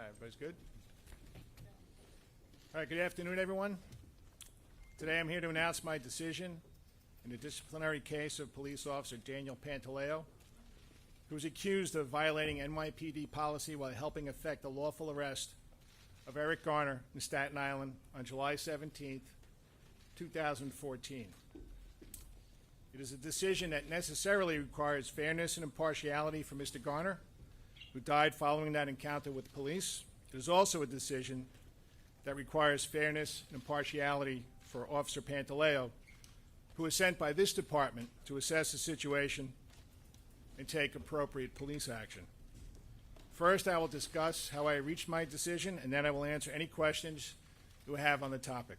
everybody's good? All right, good afternoon, everyone. Today I'm here to announce my decision in the disciplinary case of police officer Daniel Pantaleo, who was accused of violating NYPD policy while helping effect the lawful arrest of Eric Garner in Staten Island on July 17, 2014. It is a decision that necessarily requires fairness and impartiality for Mr. Garner, who died following that encounter with police. It is also a decision that requires fairness and impartiality for Officer Pantaleo, who was sent by this department to assess the situation and take appropriate police action. First, I will discuss how I reached my decision, and then I will answer any questions you have on the topic.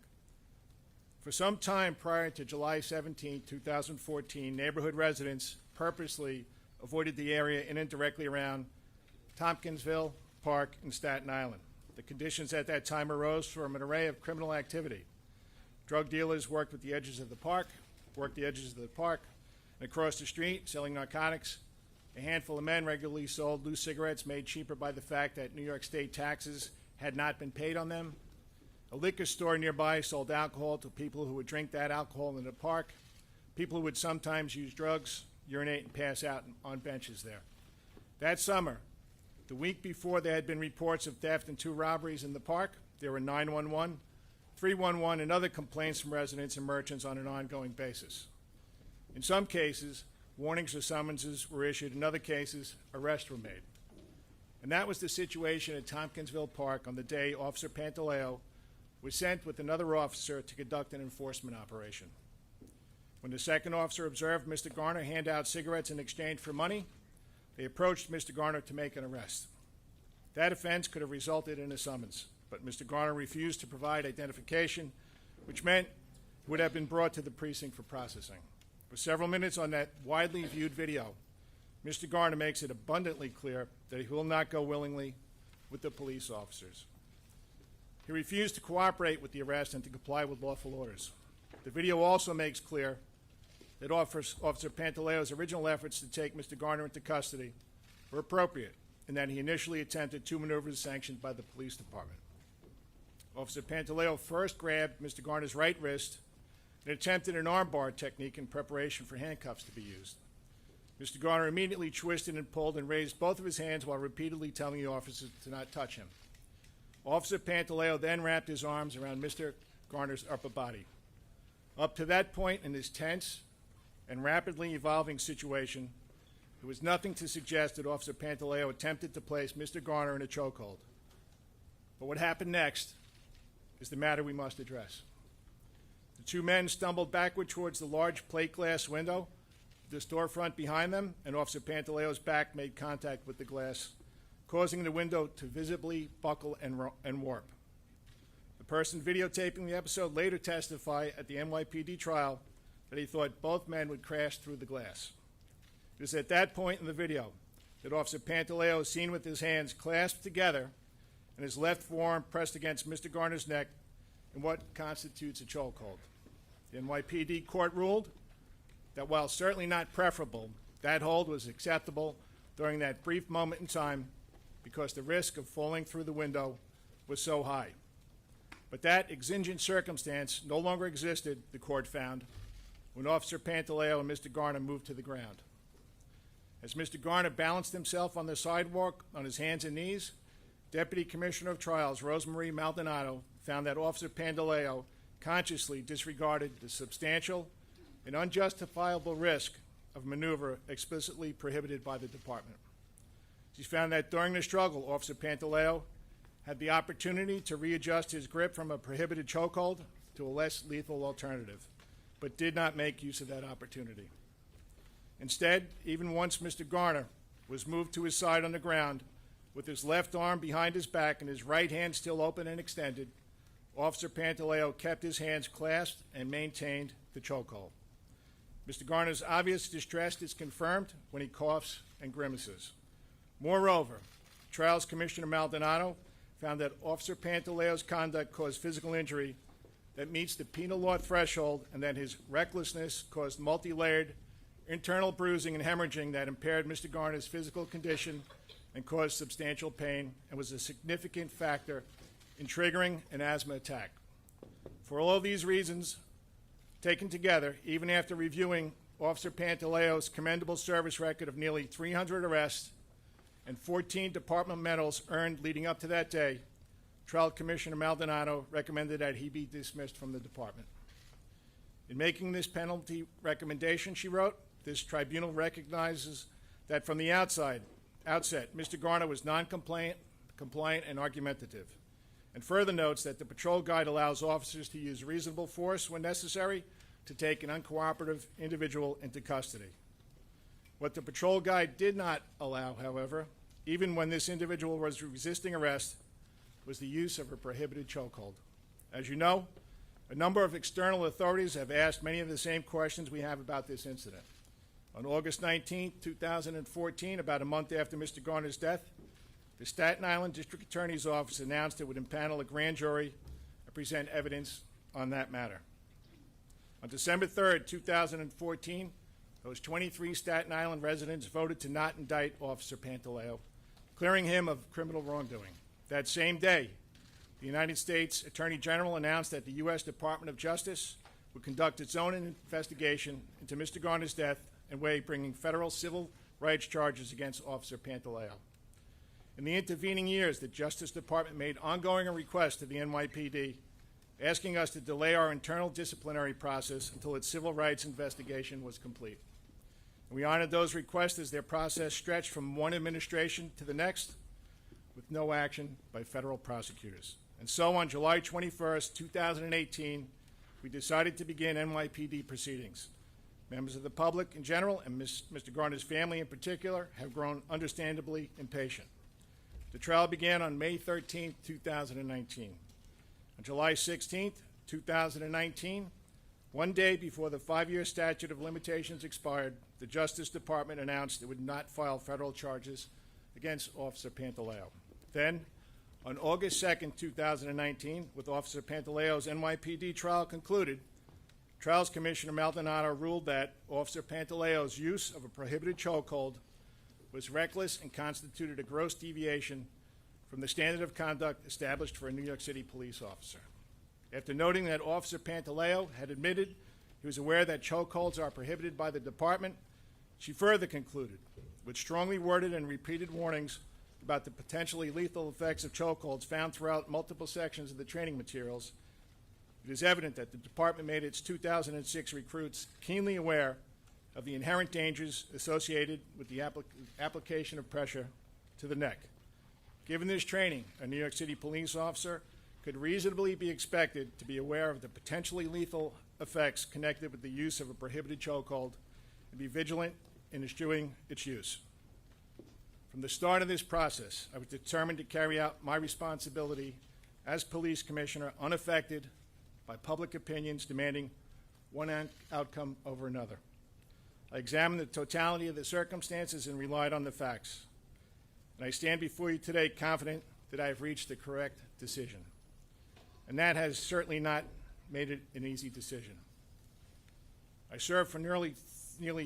For some time prior to July 17, 2014, neighborhood residents purposely avoided the area in and directly around Tompkinsville Park in Staten Island. The conditions at that time arose from an array of criminal activity. Drug dealers worked the edges of the park, and across the street, selling narcotics. A handful of men regularly sold loose cigarettes made cheaper by the fact that New York State taxes had not been paid on them. A liquor store nearby sold alcohol to people who would drink that alcohol in the park, people who would sometimes use drugs, urinate, and pass out on benches there. That summer, the week before there had been reports of theft and 2 robberies in the park, there were 911, 311, and other complaints from residents and merchants on an ongoing basis. In some cases, warnings or summonses were issued. In other cases, arrests were made. And that was the situation at Tompkinsville Park on the day Officer Pantaleo was sent with another officer to conduct an enforcement operation. When the second officer observed Mr. Garner hand out cigarettes in exchange for money, they approached Mr. Garner to make an arrest. That offense could have resulted in a summons, but Mr. Garner refused to provide identification, which meant he would have been brought to the precinct for processing. For several minutes on that widely viewed video, Mr. Garner makes it abundantly clear that he will not go willingly with the police officers. He refused to cooperate with the arrest and to comply with lawful orders. The video also makes clear that Officer Pantaleo's original efforts to take Mr. Garner into custody were appropriate, and that he initially attempted 2 maneuvers sanctioned by the police department. Officer Pantaleo first grabbed Mr. Garner's right wrist and attempted an armbar technique in preparation for handcuffs to be used. Mr. Garner immediately twisted and pulled and raised both of his hands while repeatedly telling the officers to not touch him. Officer Pantaleo then wrapped his arms around Mr. Garner's upper body. Up to that point in this tense and rapidly evolving situation, there was nothing to suggest that Officer Pantaleo attempted to place Mr. Garner in a chokehold. But what happened next is the matter we must address. The 2 men stumbled backward towards the large plate glass window, the storefront behind them, and Officer Pantaleo's back made contact with the glass, causing the window to visibly buckle and warp. The person videotaping the episode later testified at the NYPD trial that he thought both men would crash through the glass. It is at that point in the video that Officer Pantaleo is seen with his hands clasped together and his left forearm pressed against Mr. Garner's neck in what constitutes a chokehold. The NYPD court ruled that while certainly not preferable, that hold was acceptable during that brief moment in time because the risk of falling through the window was so high. But that exigent circumstance no longer existed, the court found, when Officer Pantaleo and Mr. Garner moved to the ground. As Mr. Garner balanced himself on the sidewalk on his hands and knees, Deputy Commissioner of Trials Rosemarie Maldonado found that Officer Pantaleo consciously disregarded the substantial and unjustifiable risk of maneuver explicitly prohibited by the department. She found that during the struggle, Officer Pantaleo had the opportunity to readjust his grip from a prohibited chokehold to a less lethal alternative, but did not make use of that opportunity. Instead, even once Mr. Garner was moved to his side on the ground with his left arm behind his back and his right hand still open and extended, Officer Pantaleo kept his hands clasped and maintained the chokehold. Mr. Garner's obvious distress is confirmed when he coughs and grimaces. Moreover, Trials Commissioner Maldonado found that Officer Pantaleo's conduct caused physical injury that meets the penal law threshold and that his recklessness caused multi-layered internal bruising and hemorrhaging that impaired Mr. Garner's physical condition and caused substantial pain and was a significant factor in triggering an asthma attack. For all of these reasons, taken together, even after reviewing Officer Pantaleo's commendable service record of nearly 300 arrests and 14 department medals earned leading up to that day, Trial Commissioner Maldonado recommended that he be dismissed from the department. In making this penalty recommendation, she wrote, this tribunal recognizes that from the outset, Mr. Garner was non-compliant, compliant, and argumentative, and further notes that the patrol guide allows officers to use reasonable force when necessary to take an uncooperative individual into custody. What the patrol guide did not allow, however, even when this individual was resisting arrest, was the use of a prohibited chokehold. As you know, a number of external authorities have asked many of the same questions we have about this incident. On August 19, 2014, about a month after Mr. Garner's death, the Staten Island District Attorney's Office announced it would impanel a grand jury and present evidence on that matter. On December 3, 2014, those 23 Staten Island residents voted to not indict Officer Pantaleo, clearing him of criminal wrongdoing. That same day, the United States Attorney General announced that the U.S. Department of Justice would conduct its own investigation into Mr. Garner's death and way bringing federal civil rights charges against Officer Pantaleo. In the intervening years, the Justice Department made ongoing requests to the NYPD asking us to delay our internal disciplinary process until its civil rights investigation was complete. And we honored those requests as their process stretched from one administration to the next with no action by federal prosecutors. And so on July 21st, 2018, we decided to begin NYPD proceedings. Members of the public in general and Mr. Garner's family in particular have grown understandably impatient. The trial began on May 13, 2019. On July 16, 2019, one day before the 5-year statute of limitations expired, the Justice Department announced it would not file federal charges against Officer Pantaleo. Then, on August 2, 2019, with Officer Pantaleo's NYPD trial concluded, Trials Commissioner Maldonado ruled that Officer Pantaleo's use of a prohibited chokehold was reckless and constituted a gross deviation from the standard of conduct established for a New York City police officer. After noting that Officer Pantaleo had admitted he was aware that chokeholds are prohibited by the department, she further concluded, with strongly worded and repeated warnings about the potentially lethal effects of chokeholds found throughout multiple sections of the training materials, it is evident that the department made its 2006 recruits keenly aware of the inherent dangers associated with the application of pressure to the neck. Given this training, a New York City police officer could reasonably be expected to be aware of the potentially lethal effects connected with the use of a prohibited chokehold and be vigilant in eschewing its use. From the start of this process, I was determined to carry out my responsibility as police commissioner unaffected by public opinions demanding one outcome over another. I examined the totality of the circumstances and relied on the facts. And I stand before you today confident that I have reached the correct decision. And that has certainly not made it an easy decision. I served for nearly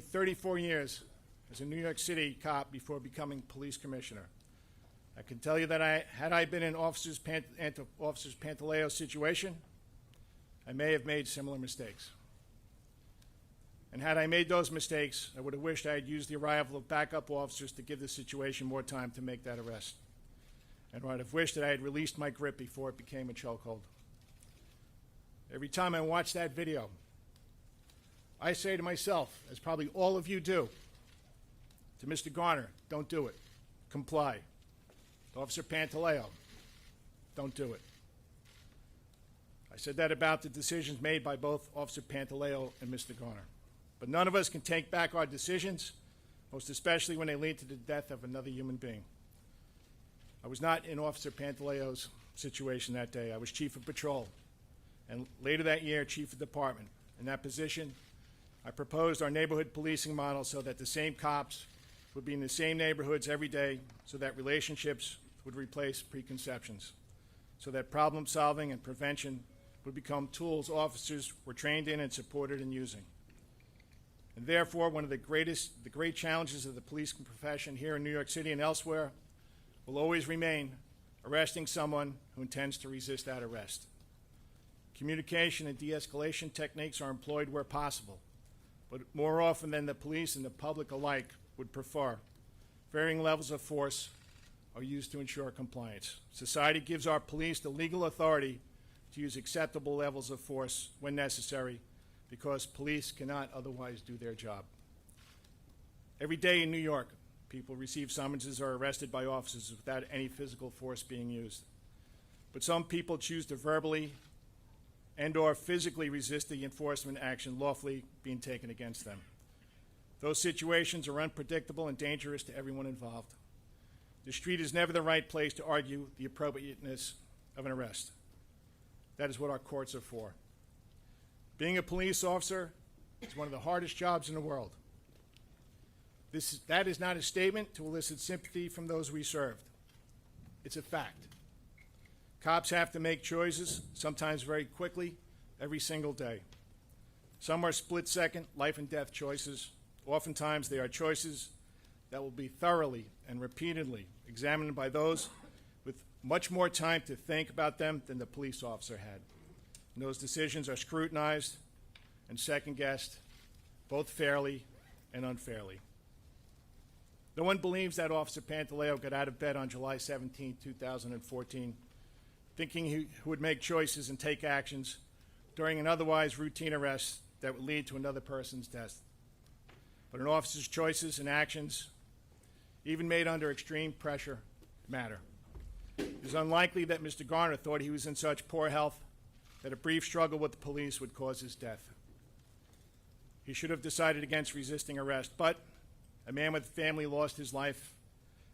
34 years as a New York City cop before becoming police commissioner. I can tell you that had I been in Officer Pantaleo's situation, I may have made similar mistakes. And had I made those mistakes, I would have wished I had used the arrival of backup officers to give the situation more time to make that arrest. And I would have wished that I had released my grip before it became a chokehold. Every time I watch that video, I say to myself, as probably all of you do, to Mr. Garner, don't do it. Comply. To Officer Pantaleo, don't do it. I said that about the decisions made by both Officer Pantaleo and Mr. Garner. But none of us can take back our decisions, most especially when they lead to the death of another human being. I was not in Officer Pantaleo's situation that day. I was chief of patrol, and later that year, chief of department. In that position, I proposed our neighborhood policing model so that the same cops would be in the same neighborhoods every day, so that relationships would replace preconceptions, so that problem solving and prevention would become tools officers were trained in and supported in using. And therefore, one of the great challenges of the police profession here in New York City and elsewhere will always remain arresting someone who intends to resist that arrest. Communication and de-escalation techniques are employed where possible, but more often than the police and the public alike would prefer, varying levels of force are used to ensure compliance. Society gives our police the legal authority to use acceptable levels of force when necessary, because police cannot otherwise do their job. Every day in New York, people receive summonses or are arrested by officers without any physical force being used. But some people choose to verbally and/or physically resist the enforcement action lawfully being taken against them. Those situations are unpredictable and dangerous to everyone involved. The street is never the right place to argue the appropriateness of an arrest. That is what our courts are for. Being a police officer is one of the hardest jobs in the world. That is not a statement to elicit sympathy from those we served. It's a fact. Cops have to make choices, sometimes very quickly, every single day. Some are split-second, life and death choices. Oftentimes they are choices that will be thoroughly and repeatedly examined by those with much more time to think about them than the police officer had. And those decisions are scrutinized and second-guessed, both fairly and unfairly. No one believes that Officer Pantaleo got out of bed on July 17, 2014, thinking he would make choices and take actions during an otherwise routine arrest that would lead to another person's death. But an officer's choices and actions, even made under extreme pressure, matter. It is unlikely that Mr. Garner thought he was in such poor health that a brief struggle with the police would cause his death. He should have decided against resisting arrest, but a man with a family lost his life,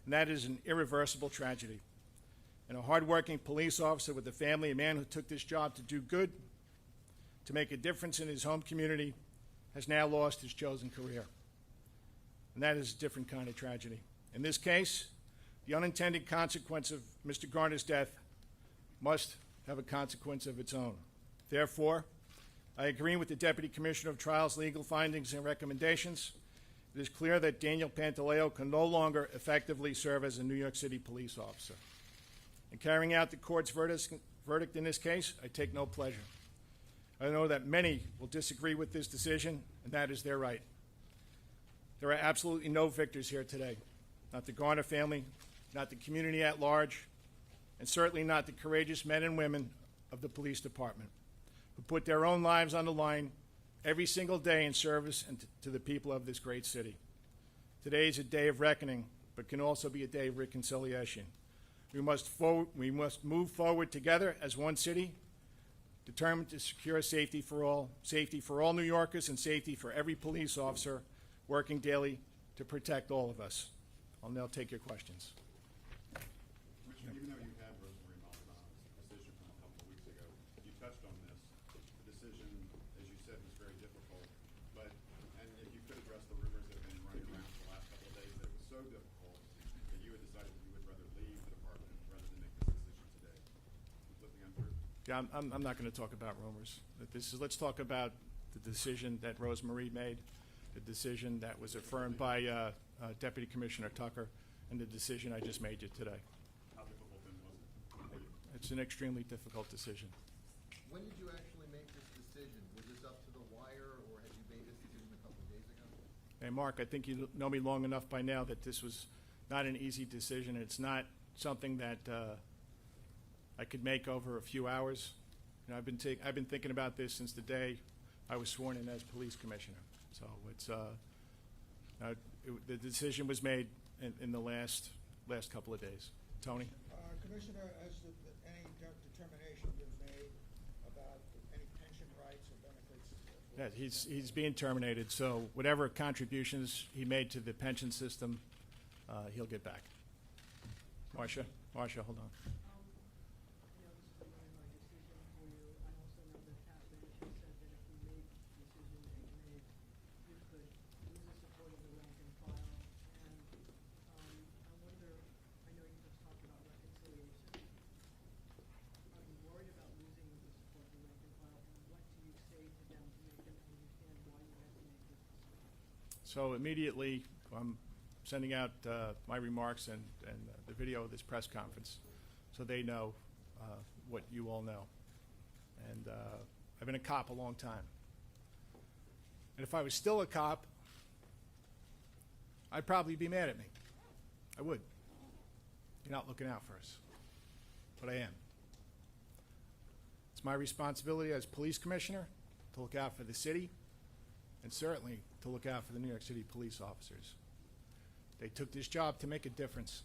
and that is an irreversible tragedy. And a hardworking police officer with a family, a man who took this job to do good, to make a difference in his home community, has now lost his chosen career. And that is a different kind of tragedy. In this case, the unintended consequence of Mr. Garner's death must have a consequence of its own. Therefore, I agree with the Deputy Commissioner of Trials' legal findings and recommendations. It is clear that Daniel Pantaleo can no longer effectively serve as a New York City police officer. In carrying out the court's verdict in this case, I take no pleasure. I know that many will disagree with this decision, and that is their right. There are absolutely no victors here today. Not the Garner family, not the community at large, and certainly not the courageous men and women of the police department who put their own lives on the line every single day in service and to the people of this great city. Today is a day of reckoning, but can also be a day of reconciliation. We must move forward together as one city, determined to secure safety for all New Yorkers, and safety for every police officer working daily to protect all of us. I'll now take your questions. Commissioner, even though you had Rosemary Maldonado's decision from a couple of weeks ago, you touched on this. The decision, as you said, was very difficult. And if you could address the rumors that have been running around for the last couple of days, that it was so difficult that you had decided that you would rather leave the department rather than make this decision today. Completely untrue. Yeah, I'm not going to talk about rumors. Let's talk about the decision that Rosemary made, the decision that was affirmed by Deputy Commissioner Tucker, and the decision I just made you today. How difficult then was it for you? It's an extremely difficult decision. When did you actually make this decision? Was this up to the wire, or had you made this decision a couple of days ago? Hey, Mark, I think you know me long enough by now that this was not an easy decision. It's not something that I could make over a few hours. You know, I've been thinking about this since the day I was sworn in as police commissioner. So it's the decision was made in the last couple of days. Tony? Commissioner, has any determination been made about any pension rights or benefits? Yeah, he's being terminated, so whatever contributions he made to the pension system, he'll get back. Marcia, hold on. So immediately, sending out my remarks and the video of this press conference so they know what you all know. And I've been a cop a long time. And if I was still a cop, I'd probably be mad at me. I would. You're not looking out for us. But I am. It's my responsibility as police commissioner to look out for the city and certainly to look out for the New York City police officers. They took this job to make a difference.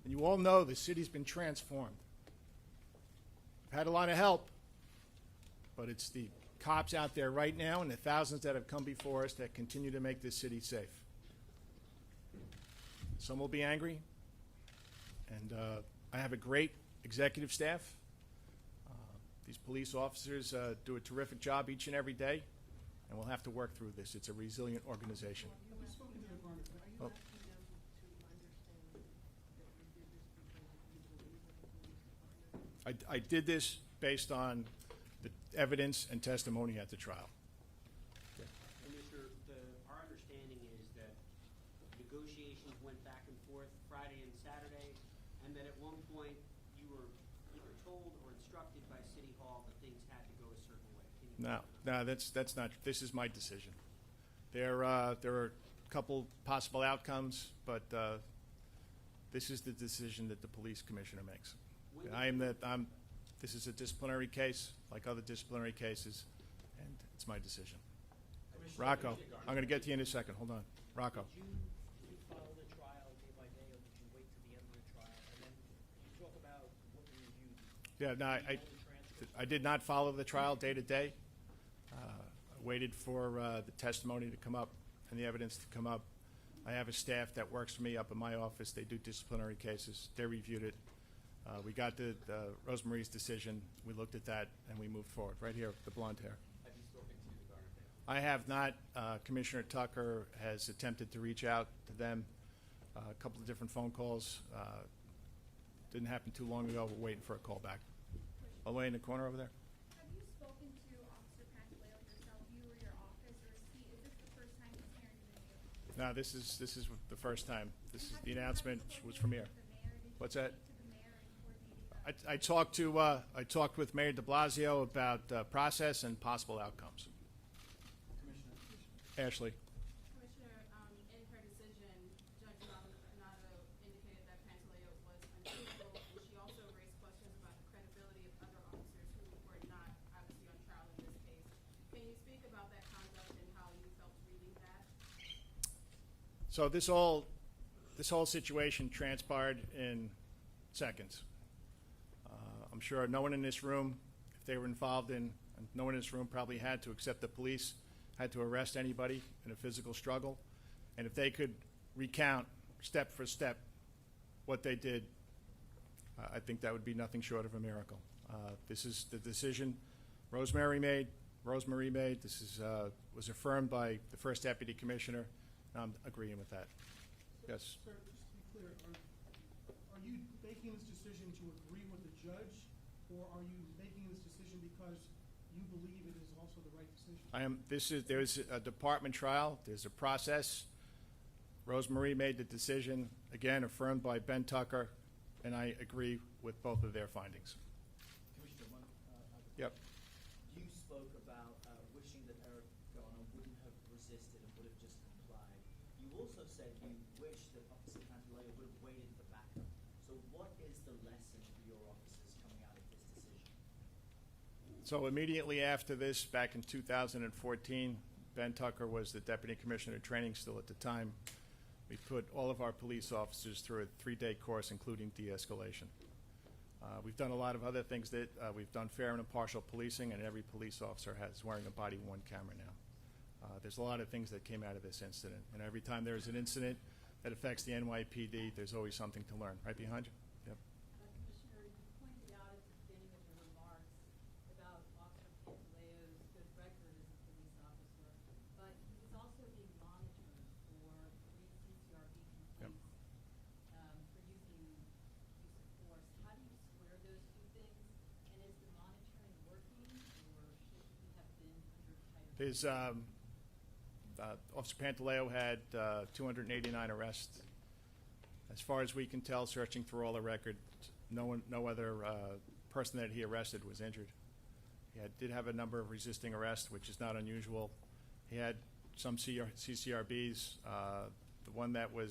And you all know the city's been transformed. We've had a lot of help, but it's the cops out there right now and the thousands that have come before us that continue to make this city safe. Some will be angry, and I have a great executive staff. These police officers do a terrific job each and every day, and we'll have to work through this. It's a resilient organization. You've spoken to the Garner, but are you Oh. asking them to understand that you did this because you believe in the police department? I did this based on the evidence and testimony at the trial. Commissioner, our understanding is that negotiations went back and forth Friday and Saturday, and that at one point you were either told or instructed by City Hall that things had to go a certain way. Can you No, that's not. This is my decision. There are a couple possible outcomes, but this is the decision that the police commissioner makes. This is a disciplinary case, like other disciplinary cases, and it's my decision. Rocco, I'm going to get to you in a second. Hold on, Rocco. Did you follow the trial day by day, or did you wait to the end of the trial? And then you talk about what you reviewed. Yeah, no, I did not follow the trial day to day. I waited for the testimony to come up and the evidence to come up. I have a staff that works for me up in my office. They do disciplinary cases. They reviewed it. We got the Rosemarie's decision. We looked at that and we moved forward. Right here, the blonde hair. Have you spoken to the Garner family? I have not. Commissioner Tucker has attempted to reach out to them. A couple of different phone calls. Didn't happen too long ago. We're waiting for a call back. All the way in the corner over there. Have you spoken to Officer Pantaleo yourself, you or your office, or is this the first time he's hearing the news? No, this is the first time. This is the announcement was from here. What's that? I talked with Mayor de Blasio about process and possible outcomes. Ashley. Commissioner, in her decision, Judge Maldonado indicated that Pantaleo was untruthful, and she also raised questions about the credibility of other officers who were not obviously on trial in this case. Can you speak about that conduct and how you felt reading that? So this whole situation transpired in seconds. I'm sure no one in this room, if they were involved in, no one in this room probably had to, except the police, had to arrest anybody in a physical struggle. And if they could recount step for step what they did, I think that would be nothing short of a miracle. This is the decision Rosemary made. This is, was affirmed by the first deputy commissioner. And I'm agreeing with that. Yes. Sir, just to be clear, are you making this decision to agree with the judge, or are you making this decision because you believe it is also the right decision? There's a department trial. There's a process. Rosemarie made the decision, again, affirmed by Ben Tucker, and I agree with both of their findings. Commissioner, Yep. you spoke about wishing that Eric Garner wouldn't have resisted and would have just complied. You also said you wish that Officer Pantaleo would have waited for backup. So what is the lesson for your officers coming out of this decision? So immediately after this, back in 2014, Ben Tucker was the deputy commissioner of training still at the time. We put all of our police officers through a 3-day course, including de-escalation. We've done a lot of other things that we've done fair and impartial policing, and every police officer is wearing a body-worn camera now. There's a lot of things that came out of this incident, and every time there's an incident that affects the NYPD, there's always something to learn. Right behind you? Yep. Commissioner, you pointed out at the beginning of your remarks about Officer Pantaleo's good record as a police officer, but he was also being monitored for 3 CCRB Yep. complaints for using use of force. How do you square those two things? And is the monitoring working, or should he have been under tighter? Officer Pantaleo had 289 arrests. As far as we can tell, searching through all the records, no other person that he arrested was injured. He did have a number of resisting arrests, which is not unusual. He had some CCRBs. The one that where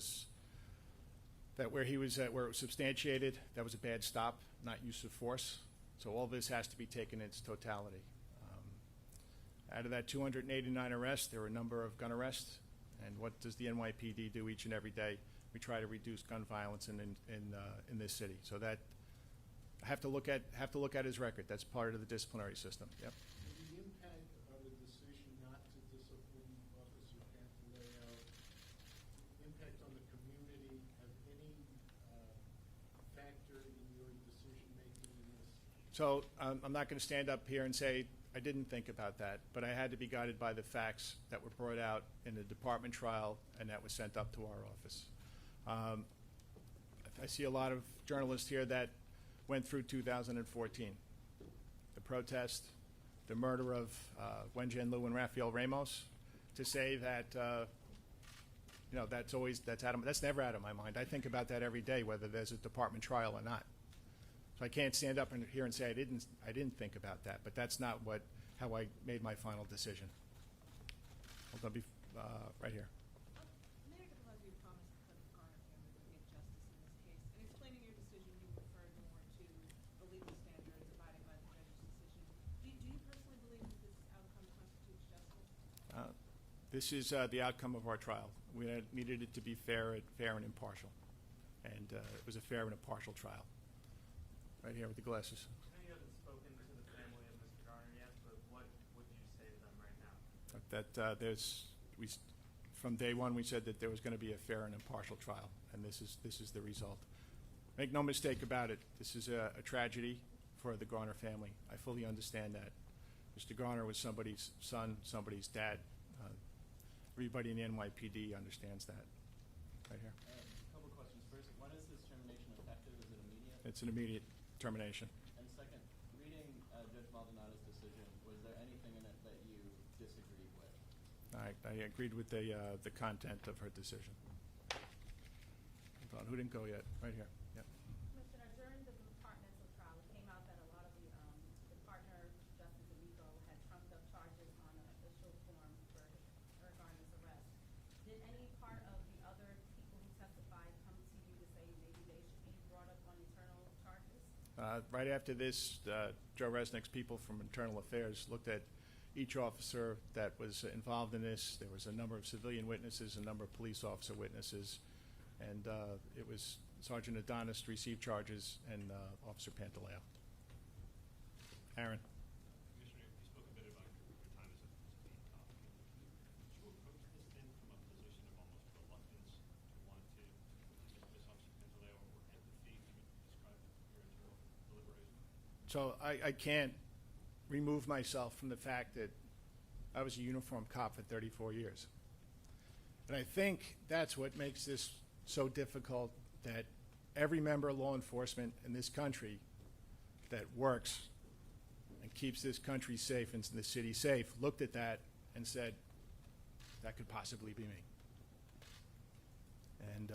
it was substantiated, that was a bad stop, not use of force. So all this has to be taken in its totality. Out of that 289 arrests, there were a number of gun arrests. And what does the NYPD do each and every day? We try to reduce gun violence in this city. So that I have to look at his record. That's part of the disciplinary system. Yep. The impact of a decision not to discipline Officer Pantaleo, impact on the community, have any factor in your decision making in this? So I'm not going to stand up here and say I didn't think about that, but I had to be guided by the facts that were brought out in the department trial and that was sent up to our office. I see a lot of journalists here that went through 2014. The protest, the murder of Wen Jianlu and Rafael Ramos, to say that, that's never out of my mind. I think about that every day, whether there's a department trial or not. So I can't stand up here and say I didn't think about that, but that's not how I made my final decision. Hold on, right here. Mayor de Blasio promised that the Garner family would get justice in this case. In explaining your decision, you referred more to the legal standards abiding by the judge's decision. Do you personally believe that this outcome constitutes justice? This is the outcome of our trial. We needed it to be fair and impartial, and it was a fair and impartial trial. Right here with the glasses. I know you haven't spoken to the family of Mr. Garner yet, but what would you say to them right now? From day one, we said that there was going to be a fair and impartial trial, and this is the result. Make no mistake about it. This is a tragedy for the Garner family. I fully understand that. Mr. Garner was somebody's son, somebody's dad. Everybody in the NYPD understands that. Right here. A couple questions. First, when is this termination effective? Is it immediate? It's an immediate termination. And second, reading Judge Maldonado's decision, was there anything in it that you disagreed with? I agreed with the content of her decision. Hold on, who didn't go yet? Right here. Yep. Commissioner, during the departmental trial, it came out that a lot of the partner, Justice Amigo, had trumped up charges on an official form for Eric Garner's arrest. Did any part of the other people who testified come to you to say maybe they should be brought up on internal charges? Right after this, Joe Resnick's people from Internal Affairs looked at each officer that was involved in this. There was a number of civilian witnesses, a number of police officer witnesses, and it was Sergeant Adonis received charges and Officer Pantaleo. Aaron. Commissioner, you spoke a bit about your time as a being complicated. Did you approach this then from a position of almost reluctance to want to dismiss Officer Pantaleo or empathy? Can you describe your internal deliberation? So I can't remove myself from the fact that I was a uniformed cop for 34 years. And I think that's what makes this so difficult, that every member of law enforcement in this country that works and keeps this country safe and the city safe looked at that and said, that could possibly be me. And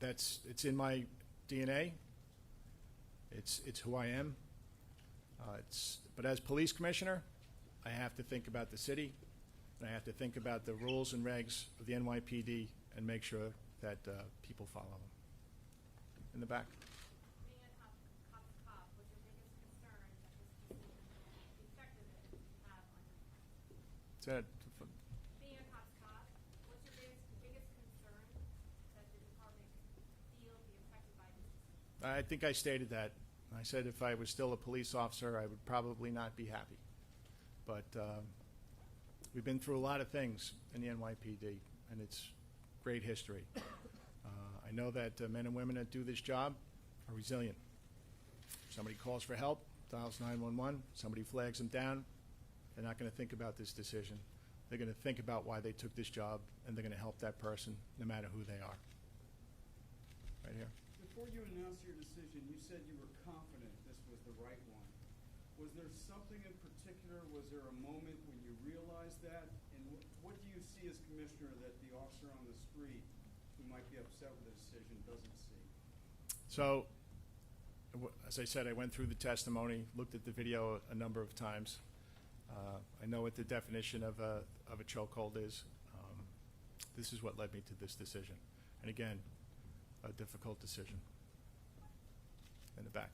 it's in my DNA. It's who I am. But as police commissioner, I have to think about the city, and I have to think about the rules and regs of the NYPD and make sure that people follow them. In the back. Being a cop, what's your biggest concern that this decision, the effectiveness that you have on your Said, being a cop, what's your biggest concern that the department feels be affected by this decision? I think I stated that. I said if I was still a police officer, I would probably not be happy. But we've been through a lot of things in the NYPD, and it's great history. I know that men and women that do this job are resilient. Somebody calls for help, dials 911, somebody flags them down. They're not going to think about this decision. They're going to think about why they took this job, and they're going to help that person no matter who they are. Right here. Before you announced your decision, you said you were confident this was the right one. Was there something in particular, was there a moment when you realized that? And what do you see as commissioner that the officer on the street who might be upset with the decision doesn't see? So, as I said, I went through the testimony, looked at the video a number of times. I know what the definition of a chokehold is. This is what led me to this decision. And again, a difficult decision. In the back.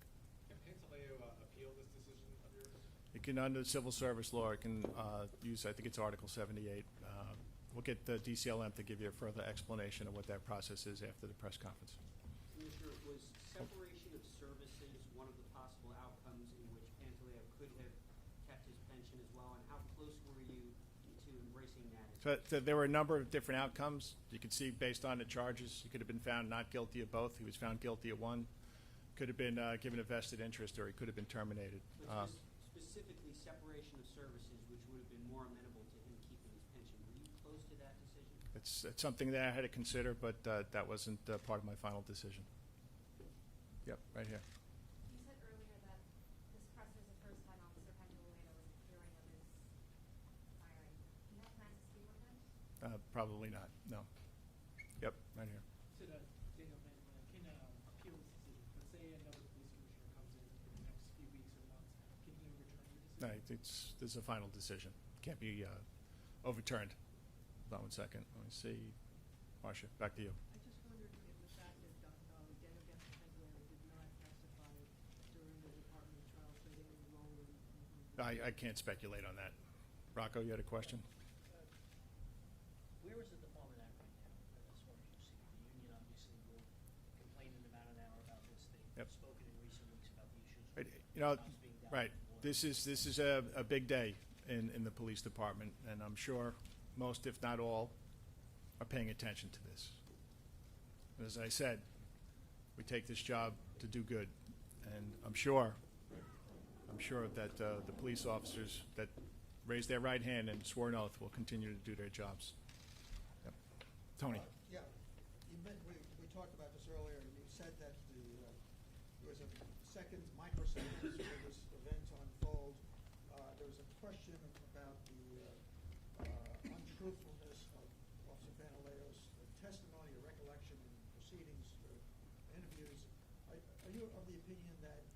Can Pantaleo appeal this decision of yours? It can, under civil service law, it can use, I think it's Article 78. We'll get the DCLM to give you a further explanation of what that process is after the press conference. Commissioner, was separation of services one of the possible outcomes in which Pantaleo could have kept his pension as well? And how close were you to embracing that? So there were a number of different outcomes. You can see based on the charges, he could have been found not guilty of both. He was found guilty of one. Could have been given a vested interest, or he could have been terminated. But specifically separation of services, which would have been more amenable to him keeping his pension. Were you close to that decision? It's something that I had to consider, but that wasn't part of my final decision. Yep, right here. You said earlier that this press was the first time Officer Pantaleo was hearing of his firing. Do you have plans to speak with him? Probably not, no. Yep, right here. Said Daniel Pantaleo can appeal this decision, but say another police commissioner comes in the next few weeks or months, can he overturn the decision? No, this is a final decision. Can't be overturned. Hold on 1 second. Let me see. Marcia, back to you. I just wondered if the fact that Daniel Pantaleo did not testify during the Department of Trial played any role in... I can't speculate on that. Rocco, you had a question? Where is the department at right now, as far as you see? The union obviously will complain in about an hour about this. They've Yep. spoken in recent weeks about the issues. Right, with you know, cops being down right. in the water. This is a big day in the police department, and I'm sure most, if not all, are paying attention to this. As I said, we take this job to do good, and I'm sure that the police officers that raised their right hand and swore an oath will continue to do their jobs. Yep. Tony. Yeah, we talked about this earlier, and you said that there was a microseconds for this event to unfold. There was a question about the untruthfulness of Officer Pantaleo's testimony or recollection in proceedings or interviews. Are you of the opinion that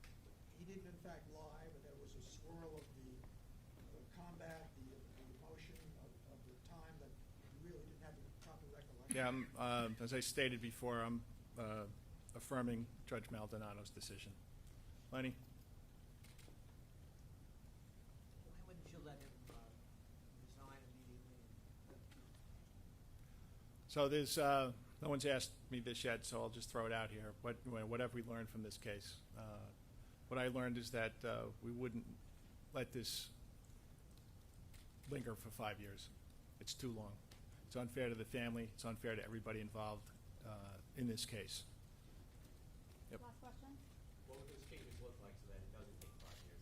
he didn't in fact lie, but there was a swirl of the combat, the emotion of the time, that he really didn't have the proper recollection? Yeah, as I stated before, I'm affirming Judge Maldonado's decision. Lenny? Why wouldn't you let him resign immediately? So there's, no one's asked me this yet, so I'll just throw it out here. What have we learned from this case? What I learned is that we wouldn't let this linger for 5 years. It's too long. It's unfair to the family. It's unfair to everybody involved in this case. Yep. Last question? What would those changes look like so that it doesn't take 5 years?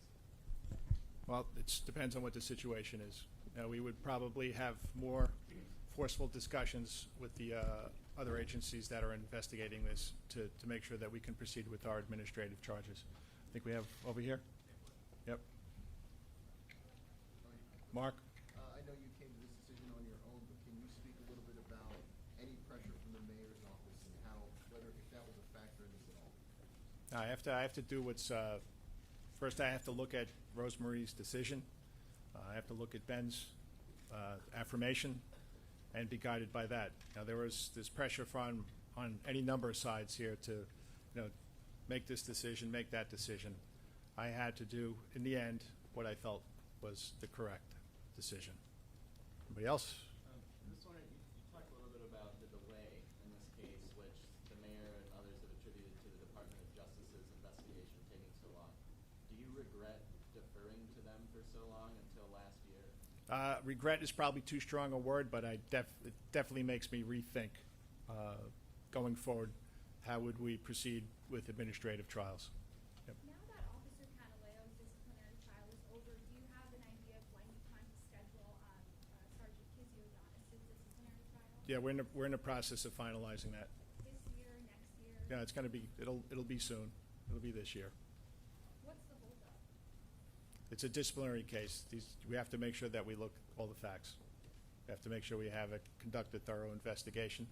Well, it depends on what the situation is. We would probably have more forceful discussions with the other agencies that are investigating this to make sure that we can proceed with our administrative charges. I think we have over here. Yep. Mark? I know you came to this decision on your own, but can you speak a little bit about any pressure from the mayor's office and if that was a factor in this at all? I have to do what's, first I have to look at Rosemarie's decision. I have to look at Ben's affirmation and be guided by that. Now, there was this pressure on any number of sides here to, make this decision, make that decision. I had to do, in the end, what I felt was the correct decision. Anybody else? I'm just wondering, you talked a little bit about the delay in this case, which the mayor and others have attributed to the Department of Justice's investigation taking so long. Do you regret deferring to them for so long until last year? Regret is probably too strong a word, but it definitely makes me rethink going forward. How would we proceed with administrative trials? Yep. Now that Officer Pantaleo's disciplinary trial is over, do you have an idea of when you plan to schedule Sergeant Kiziodonis' disciplinary trial? Yeah, we're in the process of finalizing that. This year, next year? Yeah, it's going to be. It'll be soon. It'll be this year. What's the holdup? It's a disciplinary case. We have to make sure that we look all the facts. We have to make sure we conduct a thorough investigation,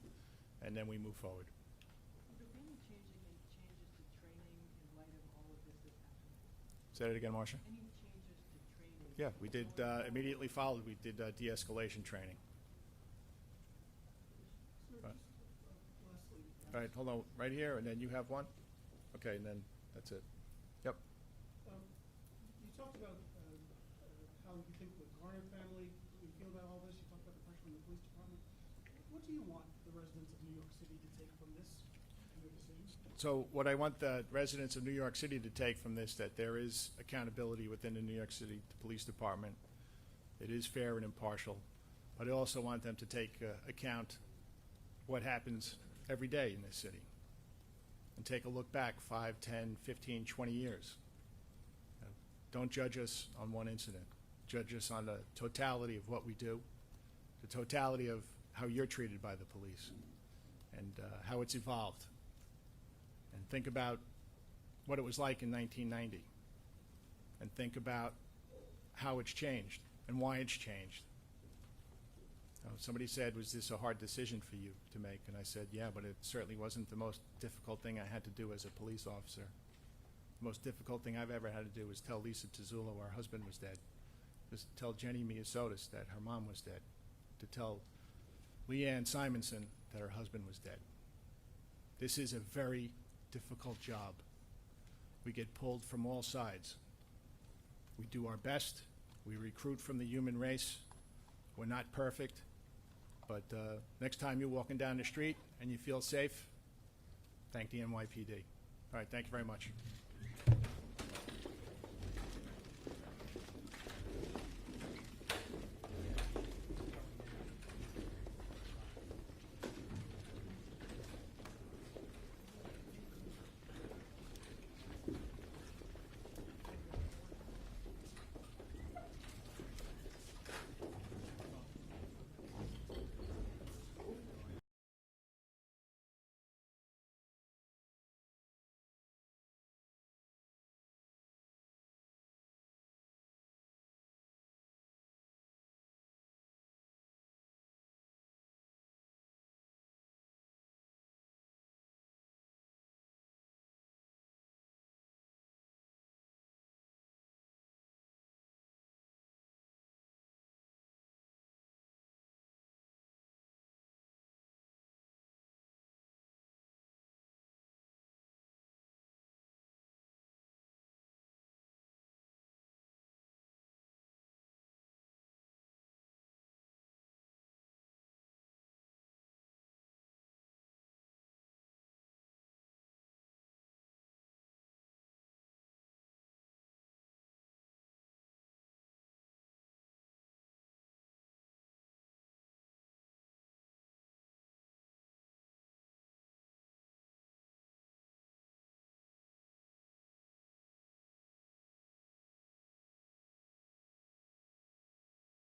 and then we move forward. Has there been any changes to training in light of all of this that's happened? Say that again, Marcia? Any changes to training? Yeah, we did, immediately followed, we did de-escalation training. Sir, Right. just lastly. All right, hold on, right here, and then you have one? Okay, and then that's it. Yep. You talked about how you think the Garner family, you feel about all this. You talked about the pressure from the police department. What do you want the residents of New York City to take from this and your decisions? So what I want the residents of New York City to take from this, that there is accountability within the New York City Police Department. It is fair and impartial. But I also want them to take account what happens every day in this city and take a look back 5, 10, 15, 20 years. Don't judge us on one incident. Judge us on the totality of what we do, the totality of how you're treated by the police, and how it's evolved. And think about what it was like in 1990. And think about how it's changed and why it's changed. Somebody said, was this a hard decision for you to make? And I said, yeah, but it certainly wasn't the most difficult thing I had to do as a police officer. The most difficult thing I've ever had to do was tell Lisa Tizzulo our husband was dead. Just tell Jenny Miosotis that her mom was dead. To tell Leanne Simonson that her husband was dead. This is a very difficult job. We get pulled from all sides. We do our best. We recruit from the human race. We're not perfect. But next time you're walking down the street and you feel safe, thank the NYPD. All right, thank you very much.